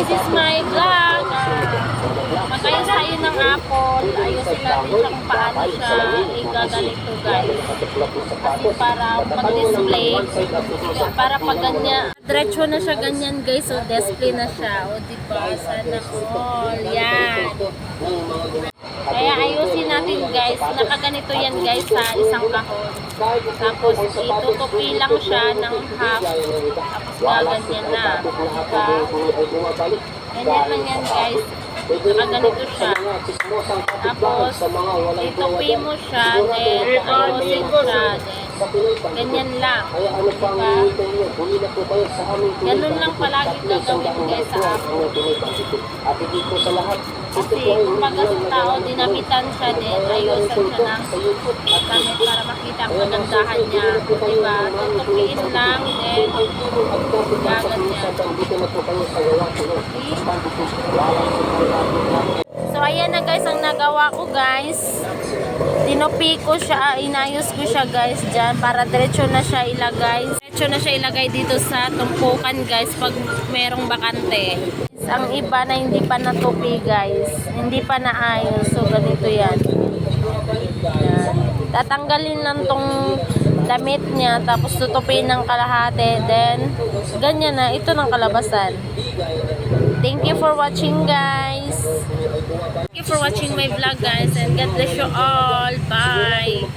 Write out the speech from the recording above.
is my vlog. Magayos tayo ng apple. Ayusin natin siya kung paano siya igaganito guys. Kasi para mag-display, para pag ganyan, diretso na siya ganyan guys. So display na siya. O diba? Sana all. Yan. Kaya ayusin natin guys. Nakaganito yan guys sa isang kahon. Tapos itutupi lang siya ng half. Tapos gaganyan na. Diba? Ganyan lang yan guys. Nakaganito siya. Tapos itupi mo siya. Then ayusin siya. Then ganyan lang. Diba? Ganun lang palagi gagawin guys sa apple. Kasi kumbaga sa tao, dinamitan siya din, ayusan siya ng gamit para makita ang kagandahan niya. Diba? Tutupiin lang, then gaganyan. So ayan na guys, ang nagawa ko guys. Tinupi ko siya, inayos ko siya guys dyan para diretso na siya ilagay. Diretso na siya ilagay dito sa tumpukan guys pag merong bakante. Ang iba na hindi pa natupi guys, hindi pa naayos. So ganito yan. Yan. Tatanggalin lang tong damit niya, tapos tutupin ng kalahati. Then ganyan na, ito ng kalabasan. Thank you for watching guys. Thank you for watching my vlog guys, and God bless you all. Bye.